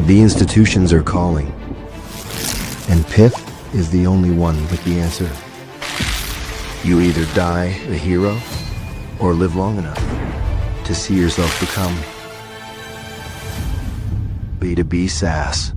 The institutions are calling, and Piff is the only one with the answer. You either die a hero or live long enough to see yourself become B2B SaaS.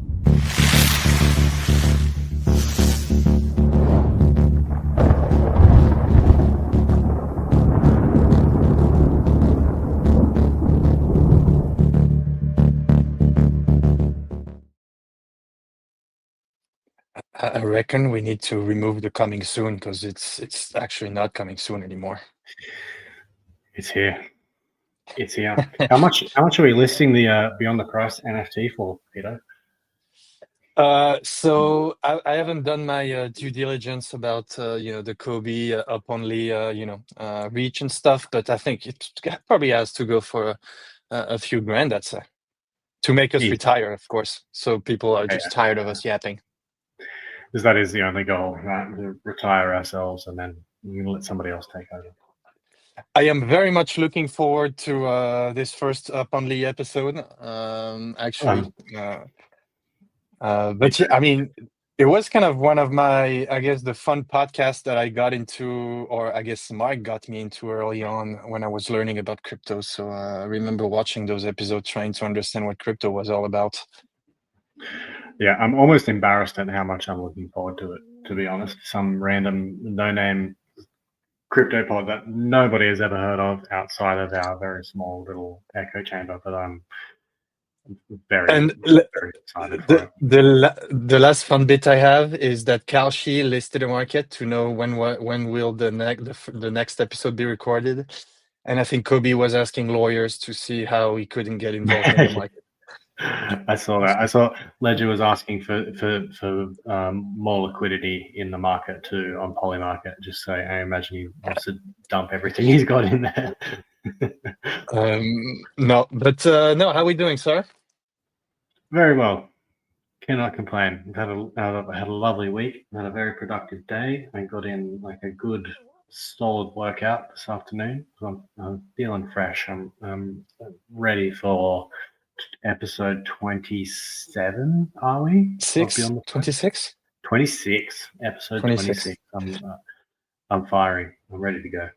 I reckon we need to remove the coming soon because it's actually not coming soon anymore. It's here. It's here. How much are we listing the Beyond the Price NFT for, Peter? So I haven't done my due diligence about the Kobe up only reach and stuff, but I think it probably has to go for a few grand. That's to make us retire, of course. So people are just tired of us yapping. Because that is the only goal, right? To retire ourselves and then we're gonna let somebody else take over. I am very much looking forward to this first Up Only episode. Actually, but yeah, I mean, it was kind of one of my, I guess, the fun podcasts that I got into, or I guess Mark got me into early on when I was learning about crypto. So I remember watching those episodes, trying to understand what crypto was all about. Yeah, I'm almost embarrassed at how much I'm looking forward to it, to be honest. Some random no-name crypto pod that nobody has ever heard of outside of our very small little echo chamber, but I'm very excited for it. The last fun bit I have is that Kalshi listed a market to know when will the next episode be recorded, and I think Kobe was asking lawyers to see how he couldn't get involved in the market. I saw that. I saw Ledger was asking for more liquidity in the market too on Polymarket. Just so I imagine he wants to dump everything he's got in there. No, but no. How are we doing, sir? Very well. Cannot complain. I've had a lovely week. Had a very productive day. I got in like a good solid workout this afternoon. I'm feeling fresh. I'm ready for episode 27. Are we? 26? 26. Episode 26. I'm firing. I'm ready to go.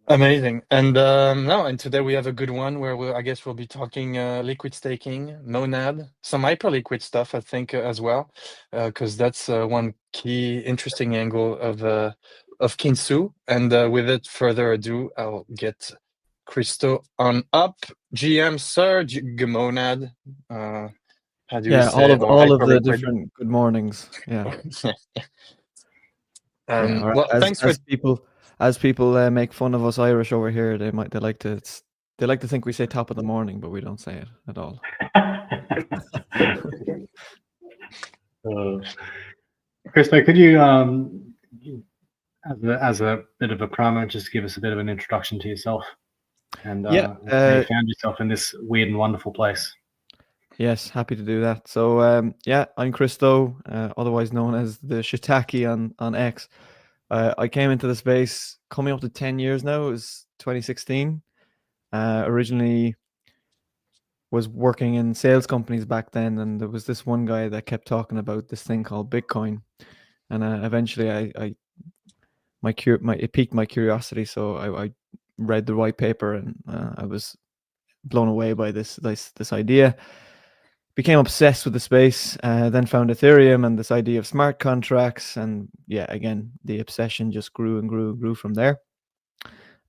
Amazing. And and today we have a good one where I guess we'll be talking liquid staking, Monad, some hyperliquid stuff, I think, as well, because that's one key interesting angle of Kintsu. And without further ado, I'll get Christo on up. GM, sir, Monad. How do you say all of the different good mornings. Yeah. Well, thanks for people. As people make fun of us Irish over here, they like to think we say top of the morning, but we don't say it at all. Christo, could you, as a bit of a promo, just give us a bit of an introduction to yourself and how you found yourself in this weird and wonderful place? Yes, happy to do that. So I'm Christo, otherwise known as the Shiitake on X. I came into the space coming up to 10 years now. It was 2016. Originally was working in sales companies back then, and there was this one guy that kept talking about this thing called Bitcoin, and eventually it piqued my curiosity. So I read the white paper, and I was blown away by this idea. Became obsessed with the space, then found Ethereum and this idea of smart contracts. And yeah, again, the obsession just grew and grew from there.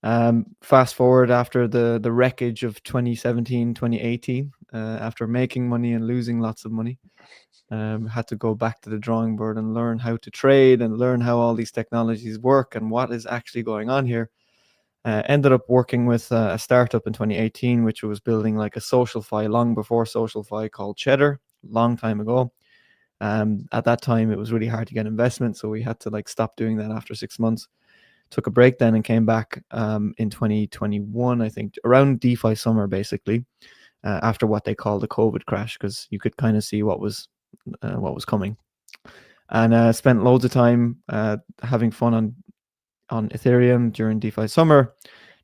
Fast forward after the wreckage of 2017, 2018, after making money and losing lots of money, had to go back to the drawing board and learn how to trade and learn how all these technologies work and what is actually going on here. Ended up working with a startup in 2018, which was building like a SocialFi long before SocialFi, called Cheddar, long time ago. At that time, it was really hard to get investment, so we had to stop doing that after 6 months. Took a break then and came back in 2021, I think, around DeFi summer, basically, after what they call the COVID crash, because you could kind of see what was coming. And spent loads of time having fun on Ethereum during DeFi summer,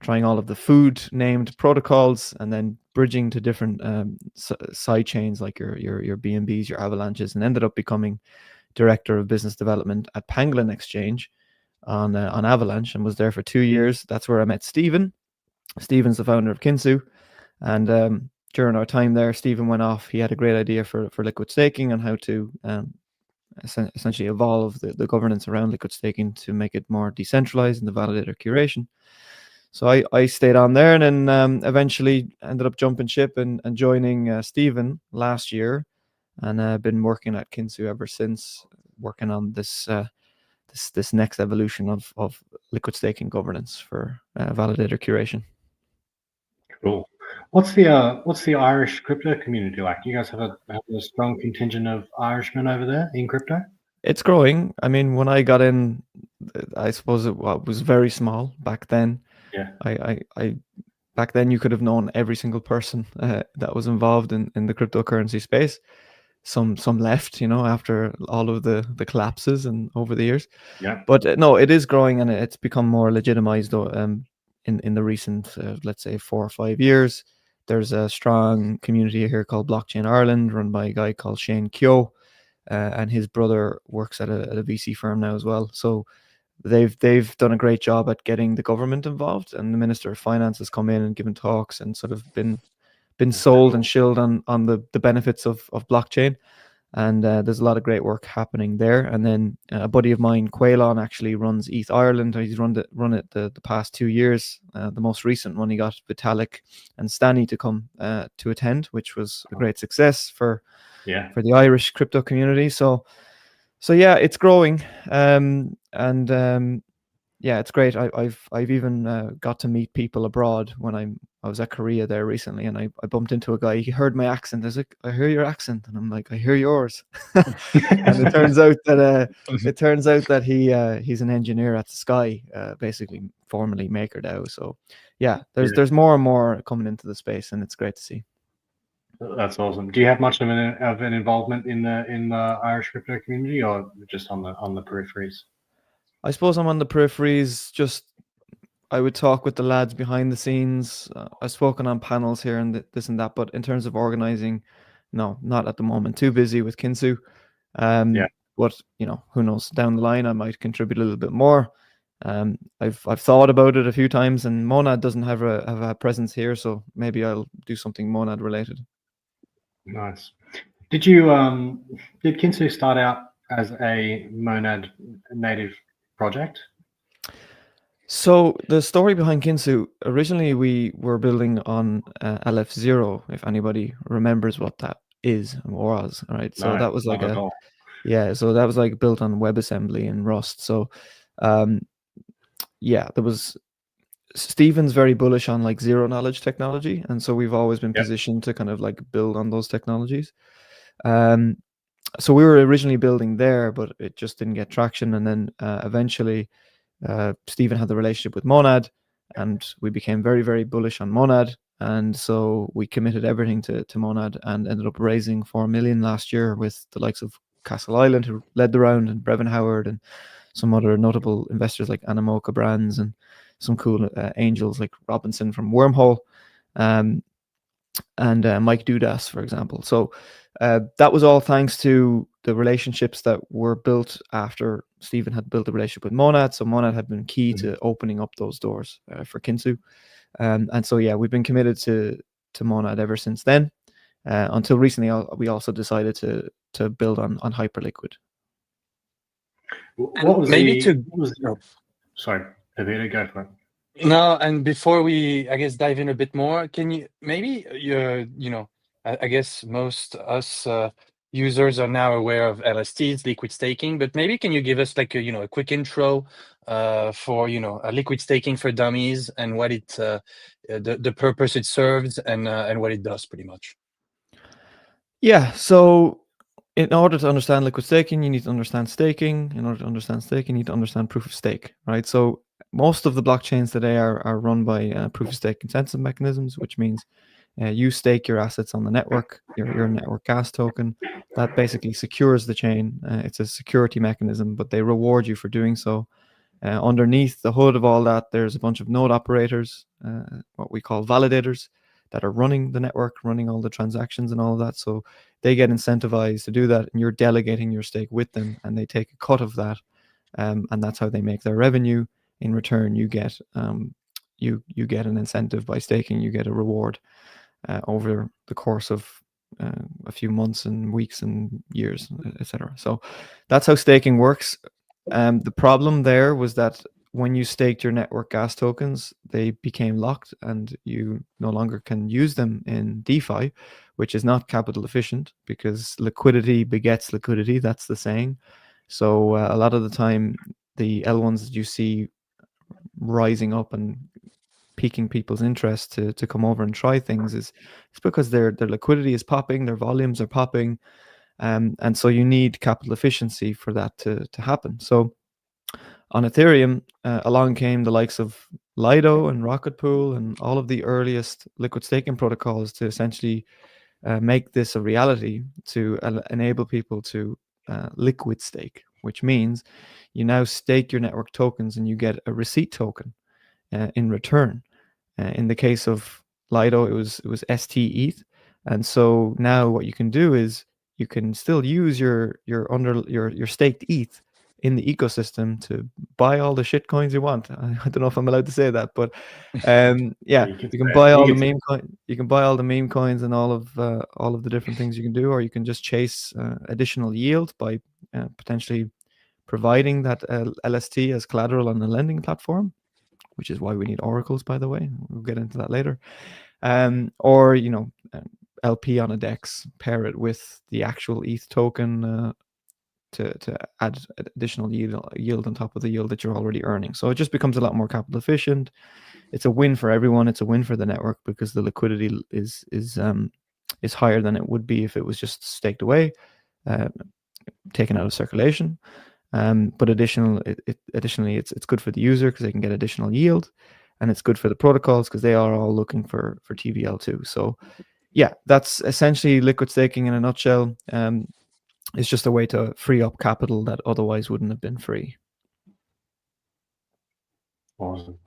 trying all of the food named protocols, and then bridging to different side chains like your BNBs, your Avalanches, and ended up becoming director of business development at Pangolin Exchange on Avalanche, and was there for 2 years. That's where I met Stephen. Stephen's the founder of Kintsu, and during our time there, Stephen went off. He had a great idea for liquid staking and how to essentially evolve the governance around liquid staking to make it more decentralized and the validator curation. So I stayed on there, and then eventually ended up jumping ship and joining Stephen last year, and I've been working at Kintsu ever since, working on this this next evolution of liquid staking governance for validator curation. Cool. What's the Irish crypto community like? Do you guys have a strong contingent of Irishmen over there in crypto? It's growing. I mean, when I got in, I suppose it was very small back then. Yeah. I back then you could have known every single person that was involved in the cryptocurrency space. Some left, after all of the collapses and over the years. Yeah. But no, it is growing, and it's become more legitimized in the recent, let's say, 4 or 5 years. There's a strong community here called Blockchain Ireland, run by a guy called Shane Kyo, and his brother works at a VC firm now as well. So they've done a great job at getting the government involved, and the Minister of Finance has come in and given talks and sort of been sold and shilled on the benefits of blockchain. And there's a lot of great work happening there. And then a buddy of mine, Quaylon, actually runs ETH Ireland. He's run it the past 2 years. The most recent one, he got Vitalik and Stanny to come to attend, which was a great success for the Irish crypto community. So yeah, it's growing, yeah, it's great. I've even got to meet people abroad when I was at Korea there recently, and I bumped into a guy. He heard my accent. I was like, I hear your accent, and I'm like, I hear yours. And it turns out that he's an engineer at the Sky, basically formerly MakerDAO. So yeah, there's more and more coming into the space, and it's great to see. That's awesome. Do you have much of an involvement in the Irish crypto community, or just on the peripheries? I suppose I'm on the peripheries. Just I would talk with the lads behind the scenes. I've spoken on panels here and this and that, but in terms of organizing, no, not at the moment. Too busy with Kintsu. But who knows? Down the line, I might contribute a little bit more. I've thought about it a few times, and Monad doesn't have a presence here, so maybe I'll do something Monad related. Nice. Did Kintsu start out as a Monad native project? So the story behind Kintsu, originally we were building on LF0, if anybody remembers what that is or was, right? So that was like so that was like built on WebAssembly and Rust. So there was Stephen's very bullish on like zero knowledge technology, and so we've always been positioned to kind of like build on those technologies. So we were originally building there, but it just didn't get traction, and then eventually Stephen had the relationship with Monad, and we became very, very bullish on Monad, and so we committed everything to Monad and ended up raising 4 million last year with the likes of Castle Island, who led the round, and Brevin Howard, and some other notable investors like Animoca Brands, and some cool angels like Robinson from Wormhole, and Mike Dudas, for example. So that was all thanks to the relationships that were built after Stephen had built a relationship with Monad. So Monad had been key to opening up those doors for Kintsu. And so, yeah, we've been committed to Monad ever since then, until recently we also decided to build on Hyperliquid. Sorry, Evita, go for it. No, and before we, I guess, dive in a bit more, can you maybe, I guess most us users are now aware of LSTs, liquid staking, but maybe can you give us like a quick intro for a liquid staking for dummies, and what it the purpose it serves, and what it does, pretty much. Yeah. So in order to understand liquid staking, you need to understand staking. In order to understand staking, you need to understand proof of stake, right? So most of the blockchains today are run by proof of stake consensus mechanisms, which means you stake your assets on the network, your network gas token. That basically secures the chain. It's a security mechanism, but they reward you for doing so. Underneath the hood of all that, there's a bunch of node operators, what we call validators, that are running the network, running all the transactions and all of that. So they get incentivized to do that, and you're delegating your stake with them, and they take a cut of that, and that's how they make their revenue. In return, you get you get an incentive by staking. You get a reward over the course of a few months and weeks and years, etc. So that's how staking works. The problem there was that when you staked your network gas tokens, they became locked and you no longer can use them in DeFi, which is not capital efficient because liquidity begets liquidity. That's the saying. So a lot of the time, the L1s that you see rising up and piquing people's interest to come over and try things is it's because their liquidity is popping, their volumes are popping, and so you need capital efficiency for that to happen. So on Ethereum, along came the likes of Lido and Rocket Pool and all of the earliest liquid staking protocols to essentially make this a reality, to enable people to liquid stake, which means you now stake your network tokens and you get a receipt token in return. In the case of Lido, it was ST ETH, and so now what you can do is you can still use your staked ETH in the ecosystem to buy all the shit coins you want. I don't know if I'm allowed to say that, but yeah, you can buy all the meme coins. You can buy all the meme coins and all of the different things you can do, or you can just chase additional yield by potentially providing that LST as collateral on the lending platform, which is why we need oracles, by the way. We'll get into that later. Or LP on a DEX, pair it with the actual ETH token to add additional yield on top of the yield that you're already earning. So it just becomes a lot more capital efficient. It's a win for everyone. It's a win for the network because the liquidity is higher than it would be if it was just staked away, taken out of circulation. But additionally, it's good for the user because they can get additional yield, and it's good for the protocols because they are all looking for TVL too. So yeah, that's essentially liquid staking in a nutshell. It's just a way to free up capital that otherwise wouldn't have been free. Awesome.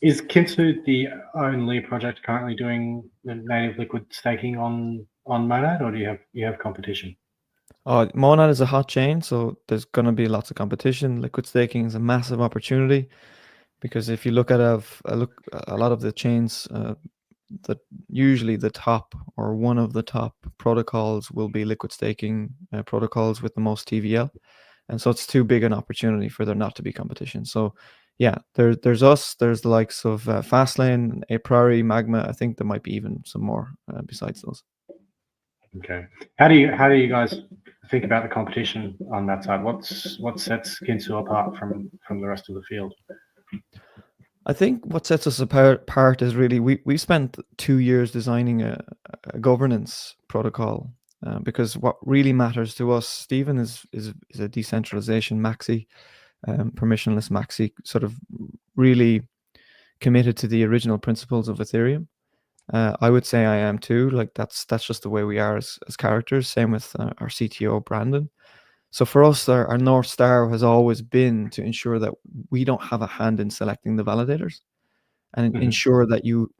Is Kintsu the only project currently doing the native liquid staking on Monad, or do you have competition? Monad is a hot chain, so there's going to be lots of competition. Liquid staking is a massive opportunity because if you look at a lot of the chains, that usually the top or one of the top protocols will be liquid staking protocols with the most TVL, and so it's too big an opportunity for there not to be competition. So yeah, there's us, there's the likes of Fastlane, A Priori, Magma. I think there might be even some more besides those. Okay, how do you guys think about the competition on that side? What sets Kintsu apart from the rest of the field? I think what sets us apart is really we spent 2 years designing a governance protocol because what really matters to us, Stephen, is a decentralization maxi, permissionless maxi, sort of really committed to the original principles of Ethereum. I would say I am too. Like that's just the way we are as characters. Same with our CTO Brandon. So for us, our North Star has always been to ensure that we don't have a hand in selecting the validators, and ensure that you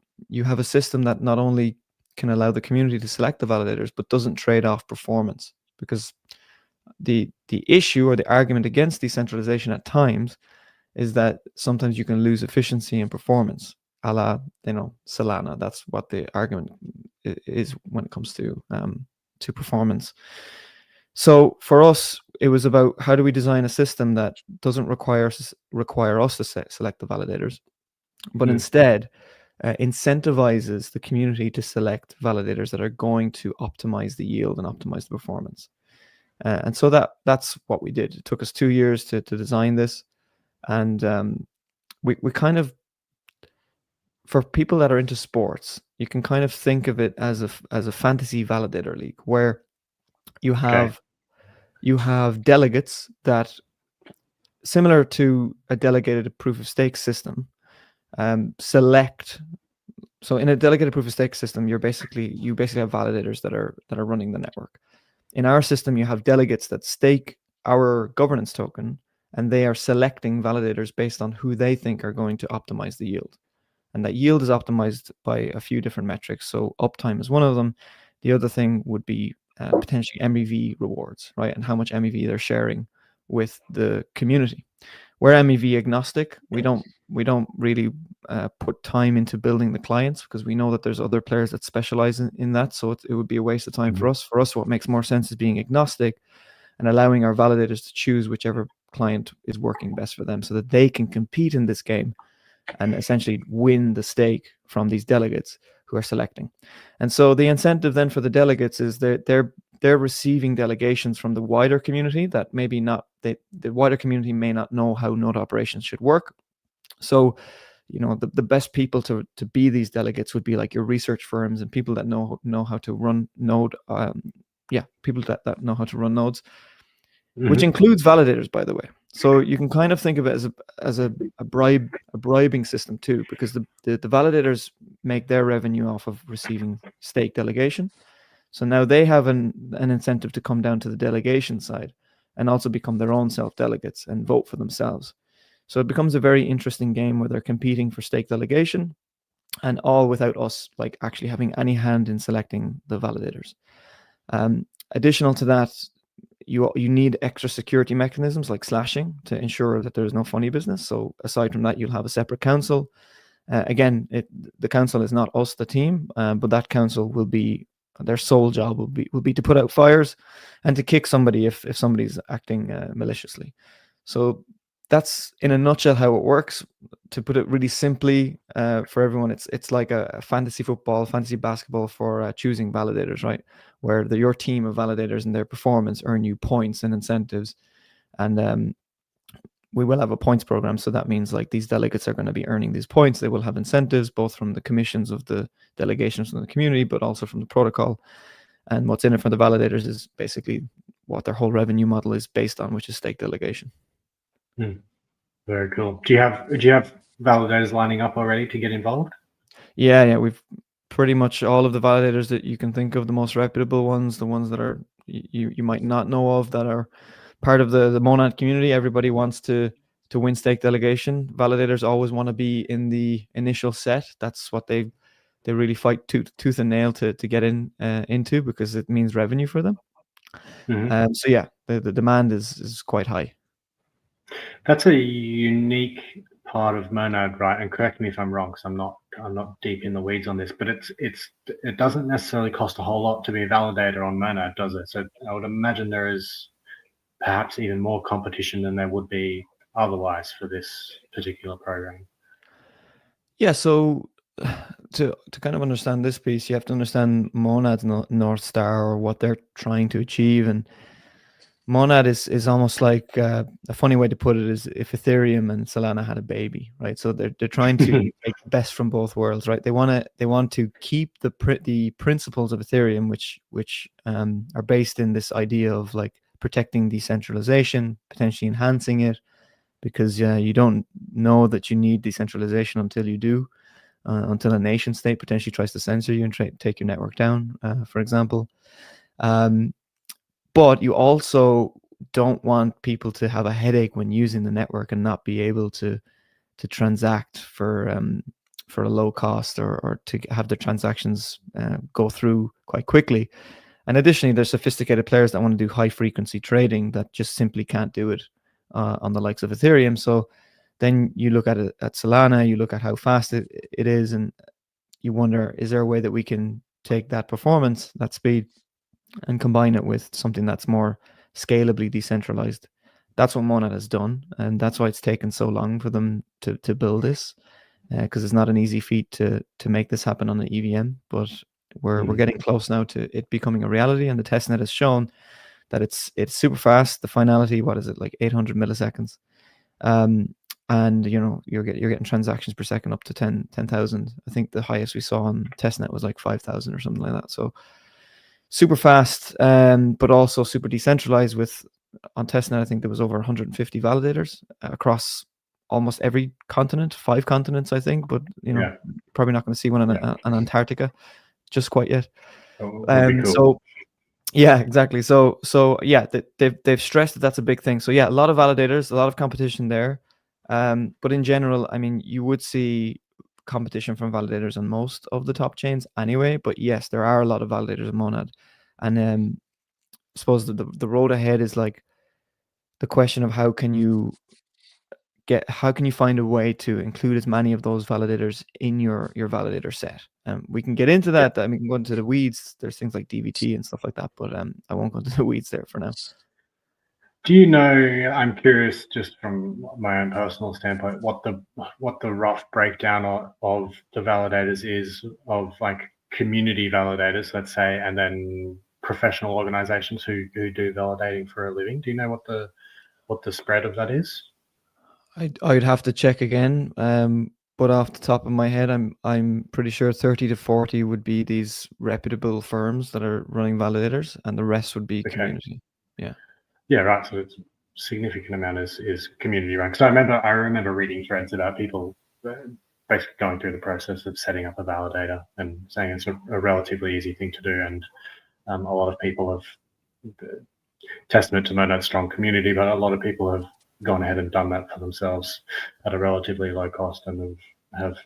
have a system that not only can allow the community to select the validators, but doesn't trade off performance. Because the issue or the argument against decentralization at times is that sometimes you can lose efficiency and performance, a la Solana. That's what the argument is when it comes to performance. So for us, it was about how do we design a system that doesn't require us to select the validators, but instead incentivizes the community to select validators that are going to optimize the yield and optimize the performance. And so that's what we did. It took us 2 years to design this, and we kind of, for people that are into sports, you can kind of think of it as a fantasy validator league where you have delegates that, similar to a delegated proof of stake system, select. So in a delegated proof of stake system, you basically have validators that are running the network. In our system, you have delegates that stake our governance token, and they are selecting validators based on who they think are going to optimize the yield. and that yield is optimized by a few different metrics. So uptime is one of them. The other thing would be potentially MEV rewards, right, and how much MEV they're sharing with the community. We're MEV agnostic. We don't really put time into building the clients because we know that there's other players that specialize in that. So it would be a waste of time for us. For us, what makes more sense is being agnostic and allowing our validators to choose whichever client is working best for them so that they can compete in this game and essentially win the stake from these delegates who are selecting. And so the incentive then for the delegates is that they're receiving delegations from the wider community that maybe not the wider community may not know how node operations should work. So, you know, the best people to be these delegates would be like your research firms and people that know how to run node. People that know how to run nodes, which includes validators, by the way. So you can kind of think of it as a bribing system too, because the validators make their revenue off of receiving stake delegation. So now they have an incentive to come down to the delegation side and also become their own self-delegates and vote for themselves. So it becomes a very interesting game where they're competing for stake delegation and all without us like actually having any hand in selecting the validators. Additional to that, you need extra security mechanisms like slashing to ensure that there's no funny business. So aside from that, you'll have a separate council. Again, the council is not us, the team, but that council will be, their sole job will be to put out fires and to kick somebody if somebody's acting maliciously. So that's in a nutshell how it works. To put it really simply for everyone, it's like a fantasy football, fantasy basketball for choosing validators, right? Where your team of validators and their performance earn you points and incentives. And we will have a points program. So that means like these delegates are going to be earning these points. They will have incentives, both from the commissions of the delegations from the community, but also from the protocol. And what's in it for the validators is basically what their whole revenue model is based on, which is stake delegation. Very cool. Do you have validators lining up already to get involved? Yeah, we've pretty much all of the validators that you can think of, the most reputable ones, the ones that are you might not know of, that are part of the Monad community. Everybody wants to win stake delegation. Validators always want to be in the initial set. That's what they really fight tooth and nail to get into, because it means revenue for them. So yeah, the demand is quite high. That's a unique part of Monad, right? And correct me if I'm wrong, because I'm not deep in the weeds on this, but it doesn't necessarily cost a whole lot to be a validator on Monad, does it? So I would imagine there is perhaps even more competition than there would be otherwise for this particular program. Yeah, so to kind of understand this piece, you have to understand Monad's North Star, or what they're trying to achieve. And Monad is almost like a funny way to put it is if Ethereum and Solana had a baby, right? So they're trying to take the best from both worlds, right? They want to keep the principles of Ethereum, which are based in this idea of like protecting decentralization, potentially enhancing it, because you don't know that you need decentralization until you do, until a nation state potentially tries to censor you and take your network down, for example. But you also don't want people to have a headache when using the network and not be able to transact for a low cost, or to have their transactions go through quite quickly. And additionally, there's sophisticated players that want to do high frequency trading that just simply can't do it on the likes of Ethereum. So then you look at it at Solana, you look at how fast it is, and you wonder, is there a way that we can take that performance, that speed, and combine it with something that's more scalably decentralized? That's what Monad has done, and that's why it's taken so long for them to build this, because it's not an easy feat to make this happen on the EVM. But we're getting close now to it becoming a reality, and the testnet has shown that it's super fast. The finality, what is it, like 800 milliseconds? And you're getting transactions per second up to 10,000. I think the highest we saw on testnet was like 5,000 or something like that. So super fast, but also super decentralized. On testnet, I think there was over 150 validators across almost every continent, 5 continents, I think. But probably not going to see one on Antarctica just quite yet. Cool. So yeah, exactly. So yeah, they've stressed that that's a big thing. So yeah, a lot of validators, a lot of competition there. But in general, I mean, you would see competition from validators on most of the top chains anyway. But yes, there are a lot of validators on Monad, and I suppose the road ahead is like the question of how can you find a way to include as many of those validators in your validator set. We can get into that. I mean, we can go into the weeds. There's things like DVT and stuff like that, but I won't go into the weeds there for now. Do you know, I'm curious just from my own personal standpoint, what the rough breakdown of the validators is, of like community validators, let's say, and then professional organizations who do validating for a living? Do you know what the spread of that is? I'd have to check again, but off the top of my head, I'm pretty sure 30 to 40 would be these reputable firms that are running validators, and the rest would be community. Yeah, right. So it's significant amount is community run. Because I remember reading threads about people basically going through the process of setting up a validator and saying it's a relatively easy thing to do, and a lot of people have testament to Monad's strong community, but a lot of people have gone ahead and done that for themselves at a relatively low cost and have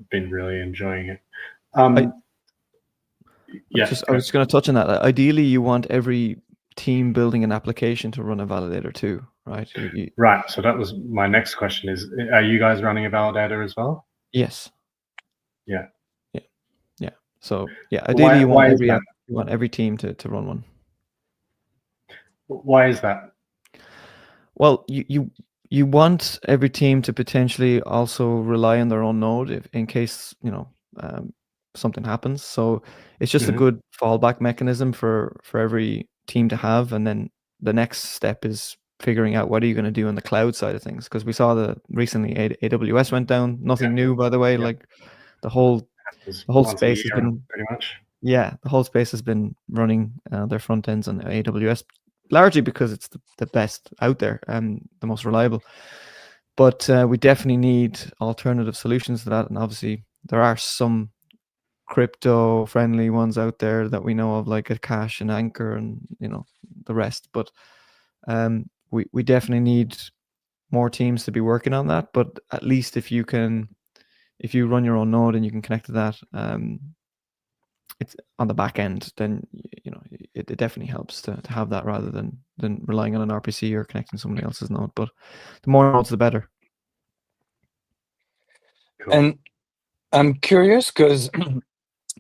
been really enjoying it. I was going to touch on that. Ideally, you want every team building an application to run a validator too, right? Right. So that was my next question: is are you guys running a validator as well? Yes. Yeah. So ideally, you want every team to run one. Why is that? Well, you want every team to potentially also rely on their own node in case something happens. So it's just a good fallback mechanism for every team to have, and then the next step is figuring out what are you going to do on the cloud side of things, because we saw recently AWS went down. Nothing new, by the way. Like the whole space has been pretty much. Yeah, the whole space has been running their front ends on AWS, largely because it's the best out there and the most reliable. But we definitely need alternative solutions to that, and obviously there are some crypto-friendly ones out there that we know of, like a Cash and Anchor and the rest. But we definitely need more teams to be working on that. But at least if you run your own node and you can connect to that, it's on the back end, then it definitely helps to have that rather than relying on an RPC or connecting somebody else's node. But the more nodes, the better. Cool. And I'm curious because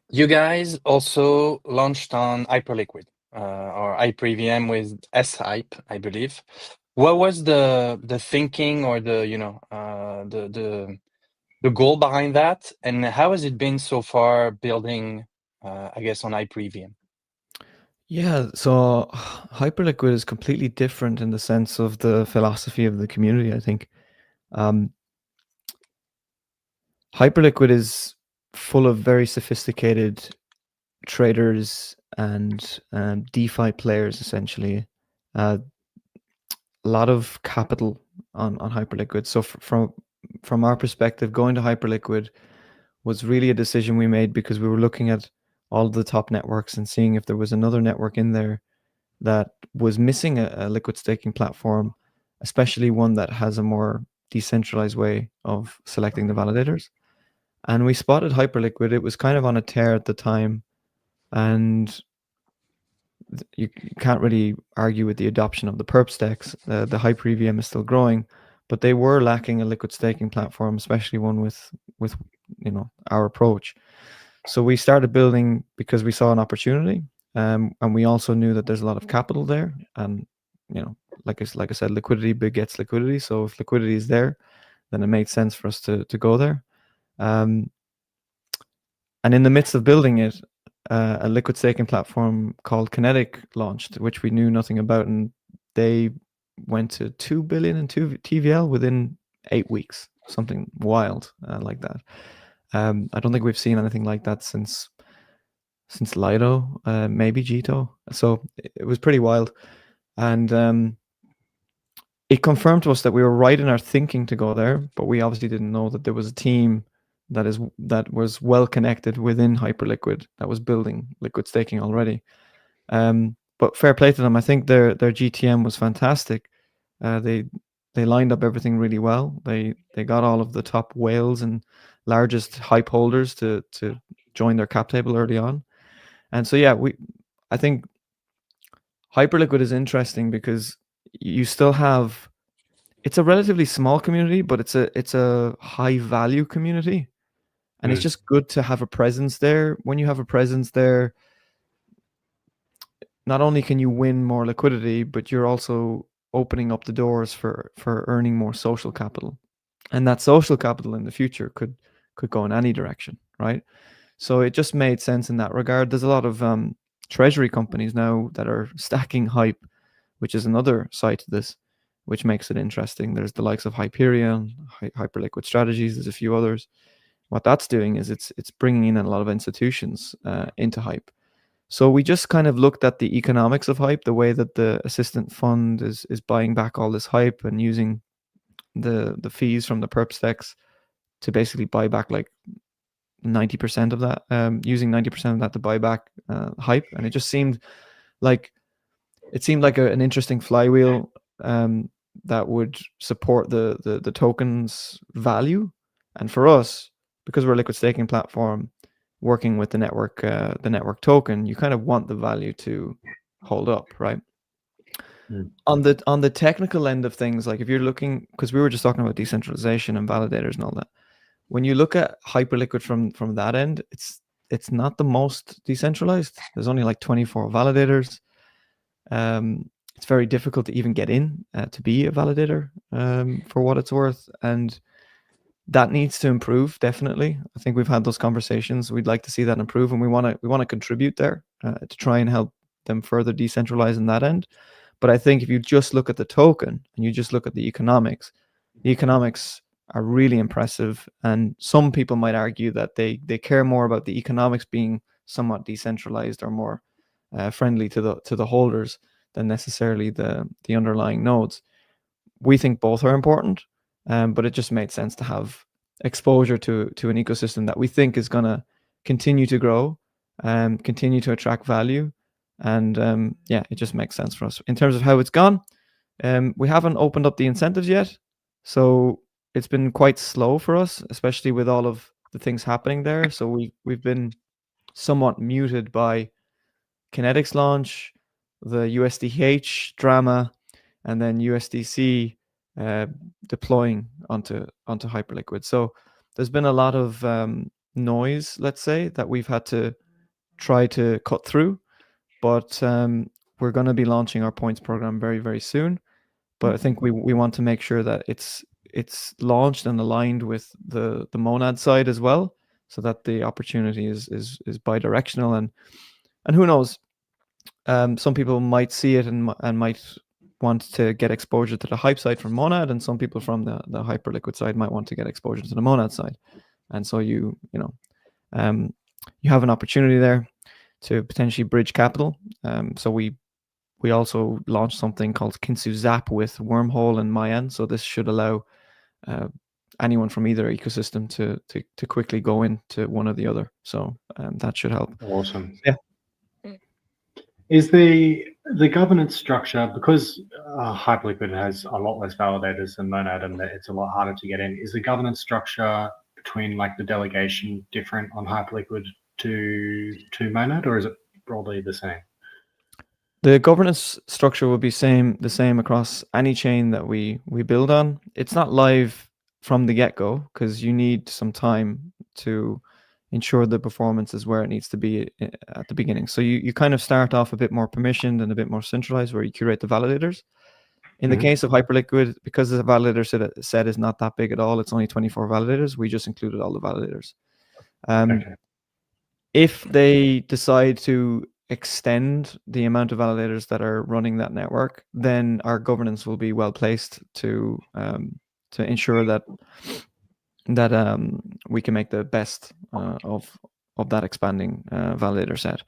you guys also launched on Hyperliquid or HyperEVM with S-Hype, I believe. What was the thinking or the goal behind that, and how has it been so far building, I guess, on HyperEVM? Yeah, so Hyperliquid is completely different in the sense of the philosophy of the community, I think. Hyperliquid is full of very sophisticated traders and DeFi players, essentially. A lot of capital on Hyperliquid. So from our perspective, going to Hyperliquid was really a decision we made because we were looking at all of the top networks and seeing if there was another network in there that was missing a liquid staking platform, especially one that has a more decentralized way of selecting the validators. And we spotted Hyperliquid. It was kind of on a tear at the time, and you can't really argue with the adoption of the perp stacks. The HyperEVM is still growing, but they were lacking a liquid staking platform, especially one with our approach. So we started building because we saw an opportunity, and we also knew that there's a lot of capital there, and like I said, liquidity begets liquidity. So if liquidity is there, then it made sense for us to go there. And in the midst of building it, a liquid staking platform called Kinetic launched, which we knew nothing about, and they went to 2 billion in TVL within 8 weeks, something wild like that. I don't think we've seen anything like that since Lido, maybe Jito. So it was pretty wild, and it confirmed to us that we were right in our thinking to go there, but we obviously didn't know that there was a team that was well connected within Hyperliquid that was building liquid staking already. But fair play to them. I think their GTM was fantastic. They lined up everything really well. They got all of the top whales and largest hype holders to join their cap table early on. And so yeah, I think Hyperliquid is interesting because you still have, it's a relatively small community, but it's a high value community. And it's just good to have a presence there. When you have a presence there, not only can you win more liquidity, but you're also opening up the doors for earning more social capital. And that social capital in the future could go in any direction, right? So it just made sense in that regard. There's a lot of treasury companies now that are stacking hype, which is another side to this, which makes it interesting. There's the likes of Hyperion, Hyperliquid Strategies. There's a few others. What that's doing is it's bringing in a lot of institutions into hype. So we just kind of looked at the economics of hype, the way that the assistant fund is buying back all this hype and using the fees from the perp stacks to basically buy back like 90% of that, using 90% of that to buy back hype. And it just seemed like an interesting flywheel that would support the token's value. And for us, because we're a liquid staking platform working with the network token, you kind of want the value to hold up, right? On the technical end of things, like if you're looking, because we were just talking about decentralization and validators and all that, when you look at Hyperliquid from that end, it's not the most decentralized. There's only like 24 validators. It's very difficult to even get in to be a validator for what it's worth, and that needs to improve. Definitely, I think we've had those conversations. We'd like to see that improve, and we want to contribute there to try and help them further decentralize in that end. But I think if you just look at the token and you just look at the economics are really impressive. And some people might argue that they care more about the economics being somewhat decentralized or more friendly to the holders than necessarily the underlying nodes. We think both are important, but it just made sense to have exposure to an ecosystem that we think is going to continue to grow, continue to attract value. And yeah, it just makes sense for us. In terms of how it's gone, we haven't opened up the incentives yet. So it's been quite slow for us, especially with all of the things happening there. So we've been somewhat muted by Kinetics launch, the USDH drama, and then USDC deploying onto Hyperliquid. So there's been a lot of noise, let's say, that we've had to try to cut through. But we're going to be launching our points program very, very soon. But I think we want to make sure that it's launched and aligned with the Monad side as well, so that the opportunity is bi-directional. And who knows, some people might see it and might want to get exposure to the hype side from Monad, and some people from the Hyperliquid side might want to get exposure to the Monad side. And so you have an opportunity there to potentially bridge capital. So we also launched something called Kintsu Zap with Wormhole and Mayan. So this should allow anyone from either ecosystem to quickly go into one or the other. So that should help. Awesome. Yeah. Is the governance structure, because Hyperliquid has a lot less validators than Monad and it's a lot harder to get in, is the governance structure between like the delegation different on Hyperliquid to Monad, or is it broadly the same? The governance structure will be the same across any chain that we build on. It's not live from the get-go because you need some time to ensure the performance is where it needs to be at the beginning. So you kind of start off a bit more permissioned and a bit more centralized, where you curate the validators. In the case of Hyperliquid, because the validator set is not that big at all, it's only 24 validators, we just included all the validators. Okay. If they decide to extend the amount of validators that are running that network, then our governance will be well placed to ensure that we can make the best of that expanding validator set.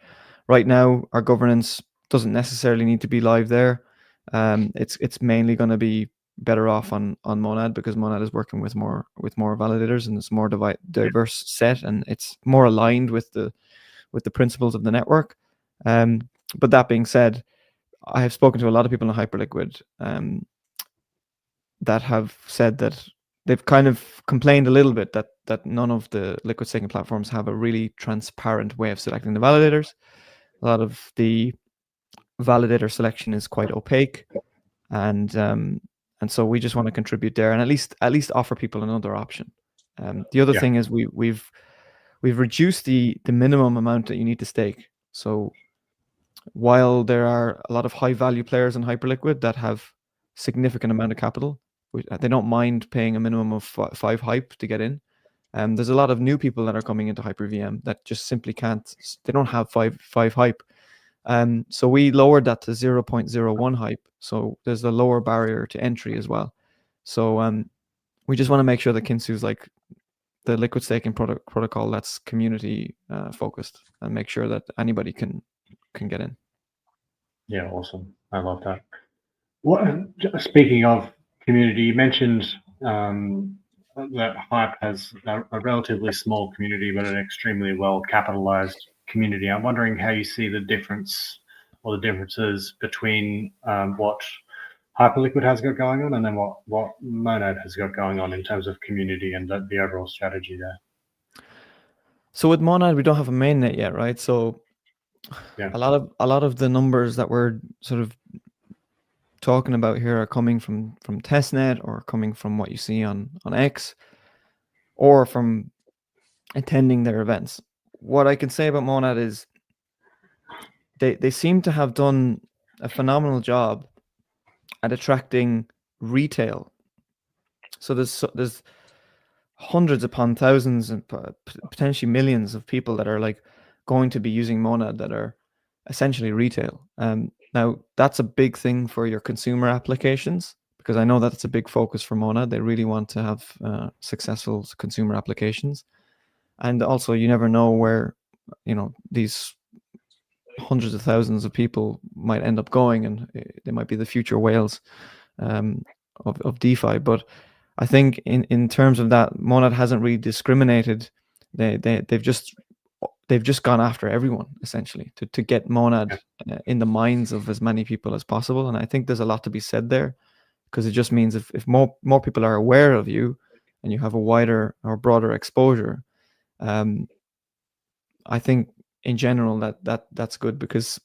Right now, our governance doesn't necessarily need to be live there. It's mainly going to be better off on Monad, because Monad is working with more validators, and it's more diverse set, and it's more aligned with the principles of the network. But that being said, I have spoken to a lot of people in Hyperliquid that have said that they've kind of complained a little bit that none of the liquid staking platforms have a really transparent way of selecting the validators. A lot of the validator selection is quite opaque, and so we just want to contribute there and at least offer people another option. The other thing is we've reduced the minimum amount that you need to stake. So while there are a lot of high value players in Hyperliquid that have significant amount of capital, they don't mind paying a minimum of 5 hype to get in. There's a lot of new people that are coming into HyperVM that just simply can't. They don't have 5 hype. So we lowered that to 0.01 hype. So there's a lower barrier to entry as well. So we just want to make sure that Kintsu is like the liquid staking protocol that's community focused, and make sure that anybody can get in. Yeah, awesome. I love that. Speaking of community, you mentioned that Hype has a relatively small community, but an extremely well capitalized community. I'm wondering how you see the difference or the differences between what Hyperliquid has got going on and then what Monad has got going on in terms of community and the overall strategy there. So with Monad, we don't have a mainnet yet, right? So a lot of the numbers that we're sort of talking about here are coming from testnet, or coming from what you see on X, or from attending their events. What I can say about Monad is they seem to have done a phenomenal job at attracting retail. So there's hundreds upon thousands and potentially millions of people that are like going to be using Monad that are essentially retail. Now that's a big thing for your consumer applications, because I know that it's a big focus for Monad. They really want to have successful consumer applications, and also you never know where these hundreds of thousands of people might end up going, and they might be the future whales of DeFi. But I think in terms of that, Monad hasn't really discriminated. They've just gone after everyone essentially to get Monad in the minds of as many people as possible. And I think there's a lot to be said there, because it just means if more people are aware of you and you have a wider or broader exposure, I think in general that's good, because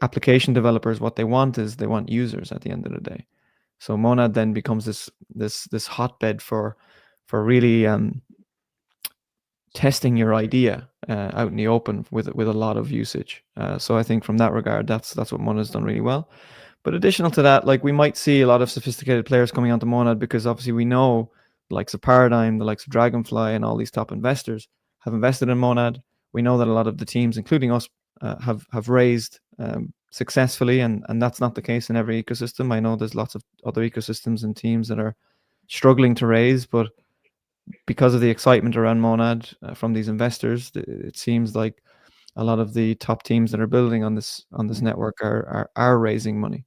application developers, what they want is they want users at the end of the day. So Monad then becomes this hotbed for really testing your idea out in the open with a lot of usage. So I think from that regard, that's what Monad's done really well. But additional to that, like we might see a lot of sophisticated players coming onto Monad, because obviously we know the likes of Paradigm, the likes of Dragonfly, and all these top investors have invested in Monad. We know that a lot of the teams, including us, have raised successfully, and that's not the case in every ecosystem. I know there's lots of other ecosystems and teams that are struggling to raise, but because of the excitement around Monad from these investors, it seems like a lot of the top teams that are building on this network are raising money,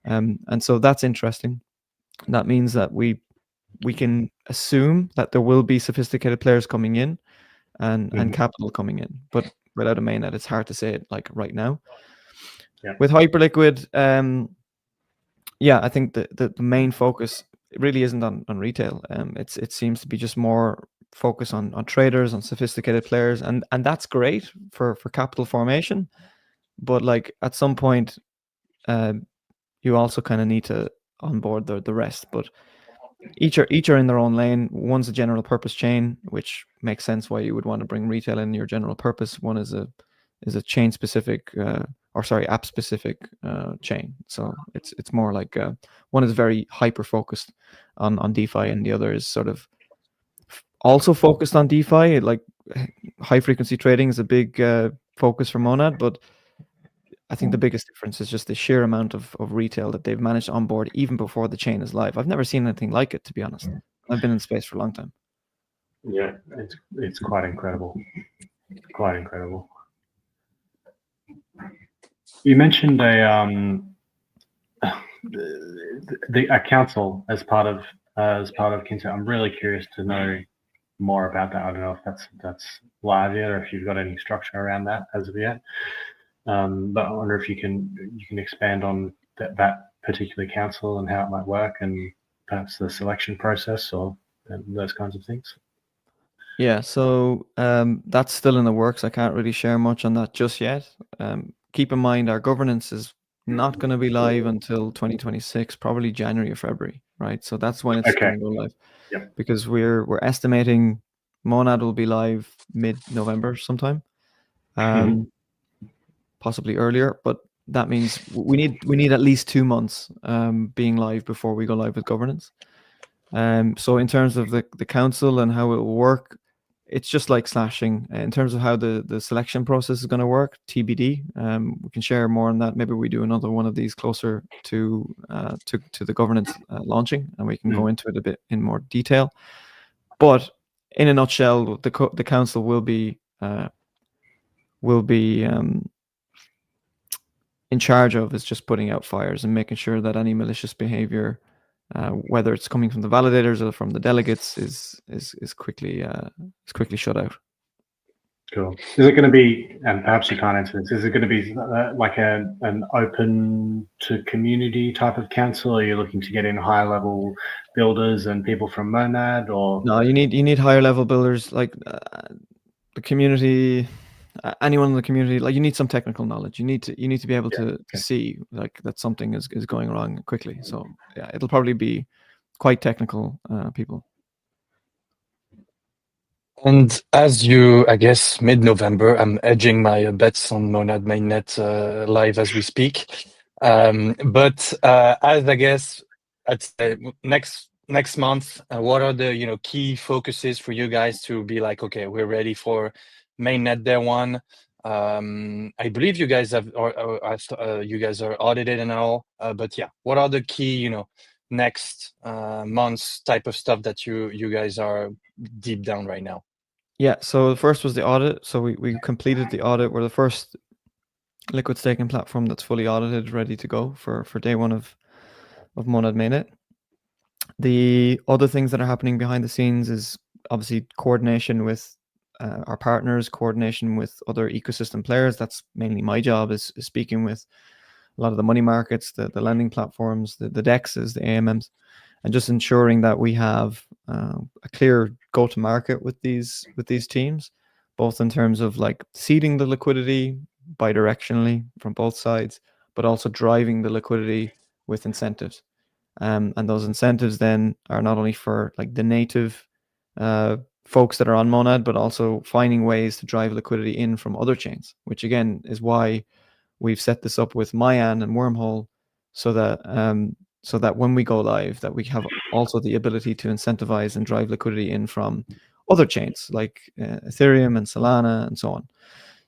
and so that's interesting. That means that we can assume that there will be sophisticated players coming in and capital coming in, but without a mainnet, it's hard to say it like right now. With Hyperliquid, I think the main focus really isn't on retail. It seems to be just more focus on traders, on sophisticated players, and that's great for capital formation. But like at some point, you also kind of need to onboard the rest. But each are in their own lane. One's a general purpose chain, which makes sense why you would want to bring retail in your general purpose. One is a chain specific app specific chain. So it's more like one is very hyper focused on DeFi, and the other is sort of also focused on DeFi. Like high frequency trading is a big focus for Monad, but I think the biggest difference is just the sheer amount of retail that they've managed to onboard even before the chain is live. I've never seen anything like it, to be honest. I've been in space for a long time. Yeah, it's quite incredible. Quite incredible. You mentioned a council as part of Kintsu. I'm really curious to know more about that. I don't know if that's live yet, or if you've got any structure around that as of yet. But I wonder if you can expand on that particular council and how it might work, and perhaps the selection process, or and those kinds of things? Yeah, so that's still in the works. I can't really share much on that just yet. Keep in mind, our governance is not going to be live until 2026, probably January or February, right? So that's when it's Okay. going to go live. Yep. Because we're estimating Monad will be live mid-November sometime, possibly earlier. But that means we need at least 2 months being live before we go live with governance. So in terms of the council and how it will work, it's just like slashing. In terms of how the selection process is going to work, TBD. We can share more on that. Maybe we do another one of these closer to the governance launching, and we can go into it a bit in more detail. But in a nutshell, the council will be in charge of is just putting out fires and making sure that any malicious behavior, whether it's coming from the validators or from the delegates, is quickly shut out. Cool. Is it going to be, and perhaps you can't answer this, is it going to be like an open to community type of council? Are you looking to get in high level builders and people from Monad, or? No, you need higher level builders, like the community, anyone in the community. Like, you need some technical knowledge. You need to be able to see like that something is going wrong quickly. So yeah, it'll probably be quite technical people. And as you, I guess, mid-November, I'm edging my bets on Monad mainnet live as we speak. But as I guess, I'd say next month, what are the key focuses for you guys to be like, okay, we're ready for mainnet day one? I believe you guys you guys are audited and all, but yeah, what are the key next months type of stuff that you guys are deep down right now? Yeah, so the first was the audit. So we completed the audit. We're the first liquid staking platform that's fully audited, ready to go for day one of Monad mainnet. The other things that are happening behind the scenes is obviously coordination with our partners, coordination with other ecosystem players. That's mainly my job, is speaking with a lot of the money markets, the lending platforms, the DEXs, the AMMs, and just ensuring that we have a clear go-to-market with these teams, both in terms of like seeding the liquidity bidirectionally from both sides, but also driving the liquidity with incentives. And those incentives then are not only for like the native folks that are on Monad, but also finding ways to drive liquidity in from other chains, which again is why we've set this up with Mayan and Wormhole, so that when we go live, that we have also the ability to incentivize and drive liquidity in from other chains like Ethereum and Solana and so on.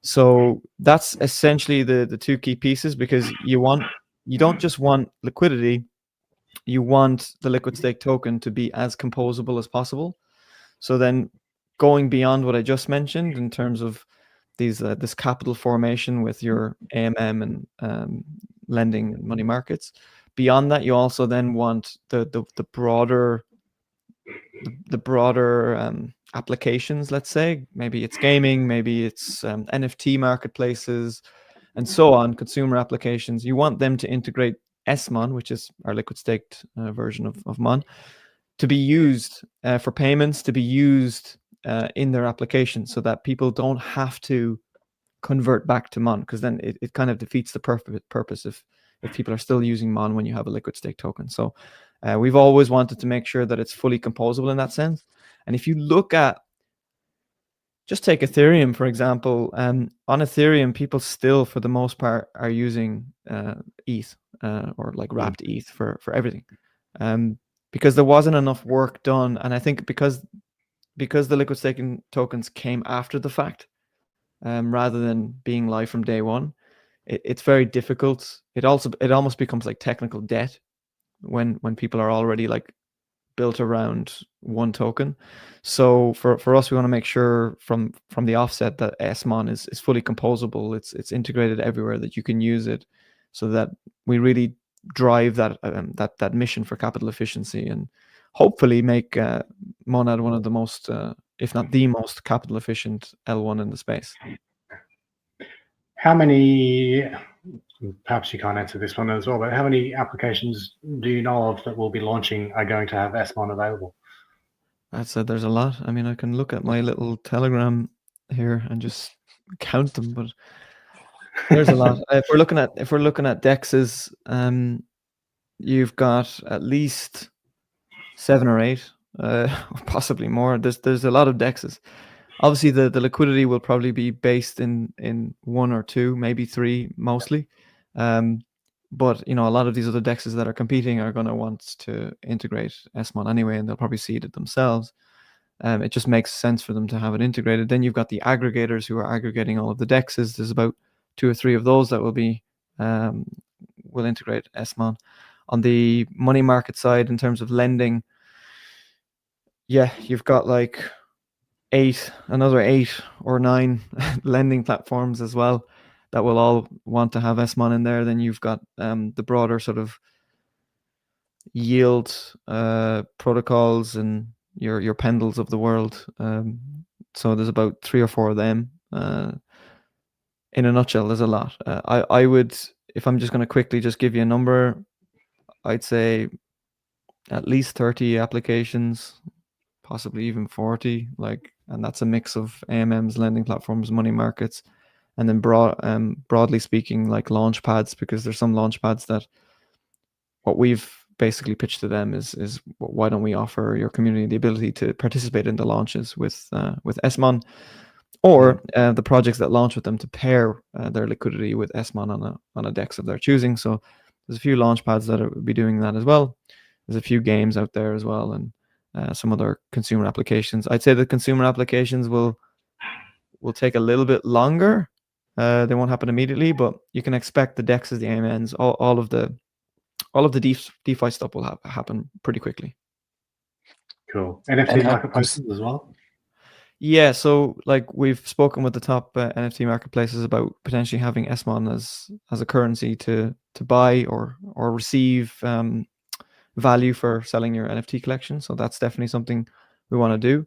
So that's essentially the two key pieces, because you don't just want liquidity, you want the liquid stake token to be as composable as possible. So then going beyond what I just mentioned in terms of this capital formation with your AMM and lending and money markets, beyond that, you also then want the broader applications. Let's say maybe it's gaming, maybe it's NFT marketplaces, and so on, consumer applications. You want them to integrate SMON, which is our liquid staked version of MON, to be used for payments, to be used in their application, so that people don't have to convert back to MON, because then it kind of defeats the purpose if people are still using MON when you have a liquid stake token. So we've always wanted to make sure that it's fully composable in that sense. And if you look at, just take Ethereum, for example, on Ethereum, people still, for the most part, are using ETH or like wrapped ETH for everything, because there wasn't enough work done. And I think because the liquid staking tokens came after the fact, rather than being live from day one, it's very difficult. It almost becomes like technical debt when people are already like built around one token. So for us, we want to make sure from the offset that SMON is fully composable. It's integrated everywhere that you can use it, so that we really drive that mission for capital efficiency, and hopefully make Monad one of the most, if not the most, capital efficient L1 in the space. How many, perhaps you can't answer this one as well, but how many applications do you know of that will be launching are going to have SMON available? I said there's a lot. I mean, I can look at my little Telegram here and just count them, but there's a lot. If we're looking at dexes, you've got at least 7 or 8, possibly more. There's a lot of dexes. Obviously, the liquidity will probably be based in 1 or 2, maybe 3, mostly. But a lot of these other dexes that are competing are going to want to integrate SMON anyway, and they'll probably seed it themselves. It just makes sense for them to have it integrated. Then you've got the aggregators who are aggregating all of the dexes. There's about 2 or 3 of those that will integrate SMON. On the money market side, in terms of lending, you've got like another 8 or 9 lending platforms as well that will all want to have SMON in there. Then you've got the broader sort of yield protocols and your Pendles of the world. So there's about 3 or 4 of them. In a nutshell, there's a lot. I would, if I'm just going to quickly just give you a number, I'd say at least 30 applications, possibly even 40. And that's a mix of AMMs, lending platforms, money markets, and then broadly speaking, like launch pads, because there's some launch pads that what we've basically pitched to them is why don't we offer your community the ability to participate in the launches with SMON, or the projects that launch with them to pair their liquidity with SMON on a DEX of their choosing. So there's a few launch pads that will be doing that as well. There's a few games out there as well, and some other consumer applications. I'd say the consumer applications will take a little bit longer. They won't happen immediately, but you can expect the DEXs, the AMNs, all of the DeFi stuff will happen pretty quickly. Cool. NFT marketplaces as well? Yeah, so like we've spoken with the top NFT marketplaces about potentially having SMON as a currency to buy or receive value for selling your NFT collection. So that's definitely something we want to do.